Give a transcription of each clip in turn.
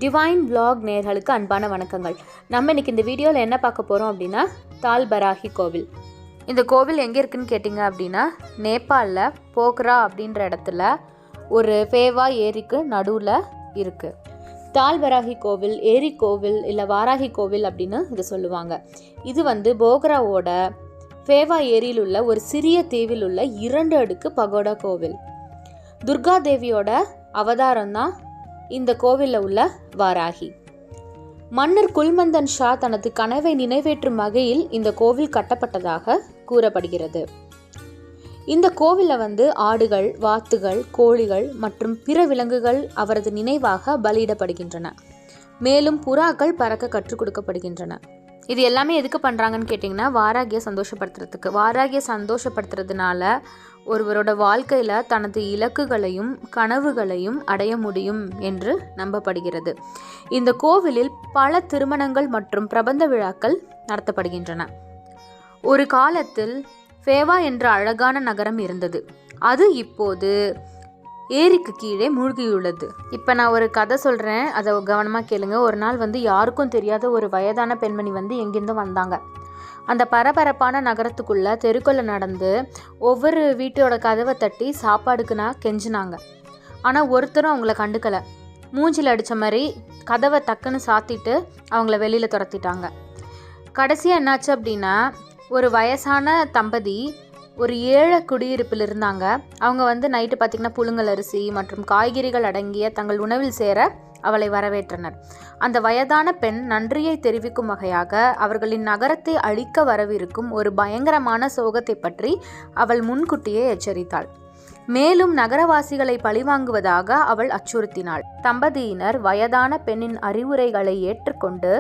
Divine vlog நேயர்களுக்கு அன்பான வணக்கங்கள். நம்ம இன்னைக்கு இந்த வீடியோவில் என்ன பார்க்க போகிறோம் அப்படின்னா தால் பராஹி கோவில். இந்த கோவில் எங்கே இருக்குன்னு கேட்டிங்க அப்படின்னா நேபாளில் போக்ரா அப்படின்ற இடத்துல ஒரு ஃபேவா ஏரிக்கு நடுவில் இருக்குது. தால் பராஹி கோவில், ஏரி கோவில் இல்லை வாராகி கோவில் அப்படின்னு இது சொல்லுவாங்க. இது போக்ராவோட ஃபேவா ஏரியில் உள்ள ஒரு சிறிய தீவில் உள்ள 2 அடுக்கு பகோடா கோவில். துர்கா தேவியோட அவதாரம் தான் இந்த கோவிலில் உள்ள வாராகி. மன்னர் குல்மந்தன் ஷா தனது கனவை நிறைவேற்றும் வகையில் இந்த கோவில் கட்டப்பட்டதாக கூறப்படுகிறது. இந்த கோவிலில் ஆடுகள், வாத்துகள், கோழிகள் மற்றும் பிற விலங்குகள் அவரது நினைவாக பலியிடப்படுகின்றன. மேலும் புறாக்கள் பறக்க கற்றுக் கொடுக்கப்படுகின்றன. இது எல்லாமே எதுக்கு பண்ணுறாங்கன்னு கேட்டிங்கன்னா வாராகியை சந்தோஷப்படுத்துறதுக்கு. வாராகியை சந்தோஷப்படுத்துறதுனால ஒருவரோட வாழ்க்கையில் தனது இலக்குகளையும் கனவுகளையும் அடைய முடியும் என்று நம்பப்படுகிறது. இந்த கோவிலில் பல திருமணங்கள் மற்றும் பிரபந்த விழாக்கள் நடத்தப்படுகின்றன. ஒரு காலத்தில் ஃபேவா என்ற அழகான நகரம் இருந்தது. அது இப்போது ஏரிக்கு கீழே மூழ்கியுள்ளது. இப்போ நான் ஒரு கதை சொல்கிறேன், அதை கவனமாக கேளுங்க. ஒரு நாள் யாருக்கும் தெரியாத ஒரு வயதான பெண்மணி எங்கேருந்து வந்தாங்க. அந்த பரபரப்பான நகரத்துக்குள்ளே தெருக்குள்ள நடந்து ஒவ்வொரு வீட்டோட கதவை தட்டி சாப்பாடுக்குன்னா கெஞ்சினாங்க. ஆனால் ஒருத்தரும் அவங்கள கண்டுக்கலை. மூஞ்சில் அடித்த மாதிரி கதவை டக்குன்னு சாத்திட்டு அவங்கள வெளியில் துரத்திட்டாங்க. கடைசியாக என்னாச்சு அப்படின்னா ஒரு வயசான தம்பதி ஒரு ஏழை குடியிருப்பில் இருந்தாங்க. அவங்க நைட்டு பார்த்திங்கன்னா புழுங்கல் அரிசி மற்றும் காய்கறிகள் அடங்கிய தங்கள் உணவில் சேர அவளை வரவேற்றனர். அந்த வயதான பெண் நன்றியை தெரிவிக்கும் வகையாக அவர்களின் நகரத்தை அழிக்க வரவிருக்கும் ஒரு பயங்கரமான சோகத்தை பற்றி அவள் முன்கூட்டியே எச்சரித்தாள். மேலும் நகரவாசிகளை பழிவாங்குவதாக அவள் அச்சுறுத்தினாள். தம்பதியினர் வயதான பெண்ணின் அறிவுரைகளை ஏற்றுக்கொண்டு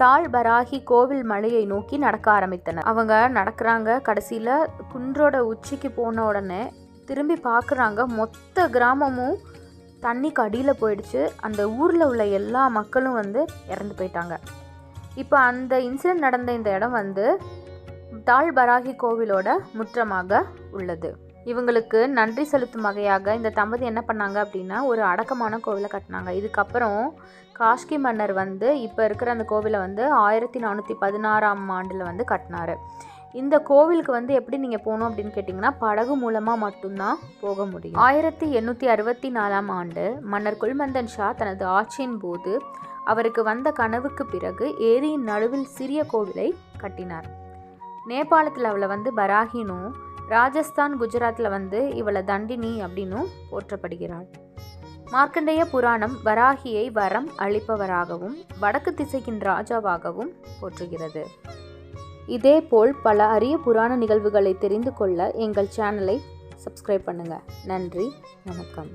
தால் பராஹி கோவில் மலையை நோக்கி நடக்க ஆரம்பித்தனர். அவங்க நடக்கிறாங்க. கடைசியில் குன்றோட உச்சிக்கு போன உடனே திரும்பி பார்க்குறாங்க. மொத்த கிராமமும் தண்ணிக்கு அடியில் போயிடுச்சு. அந்த ஊரில் உள்ள எல்லா மக்களும் இறந்து போயிட்டாங்க. இப்போ அந்த இன்சிடென்ட் நடந்த இந்த இடம் தால் பராஹி கோவிலோட முற்றமாக உள்ளது. இவங்களுக்கு நன்றி செலுத்தும் வகையாக இந்த தம்பதி என்ன பண்ணாங்க அப்படின்னா ஒரு அடக்கமான கோவிலை கட்டினாங்க. இதுக்கப்புறம் காஷ்கி மன்னர் இப்போ இருக்கிற அந்த கோவிலை 1416ஆம் ஆண்டில் கட்டினார். இந்த கோவிலுக்கு எப்படி நீங்கள் போகணும் அப்படின்னு கேட்டிங்கன்னா படகு மூலமாக மட்டும்தான் போக முடியும். 1864ஆம் ஆண்டு மன்னர் குல்மந்தன் ஷா தனது ஆட்சியின் போது அவருக்கு வந்த கனவுக்கு பிறகு ஏரியின் நடுவில் சிறிய கோவிலை கட்டினார். நேபாளத்தில் அவளை பராகினும், ராஜஸ்தான், குஜராத்தில் இவளை தண்டினி அப்படின்னும் போற்றப்படுகிறாள். மார்க்கண்டேய புராணம் வராகியை வரம் அளிப்பவராகவும் வடக்கு திசையின் ராஜாவாகவும் போற்றுகிறது. இதேபோல் பல அரிய புராண நிகழ்வுகளை தெரிந்து கொள்ள எங்கள் சேனலை சப்ஸ்கிரைப் பண்ணுங்கள். நன்றி, வணக்கம்.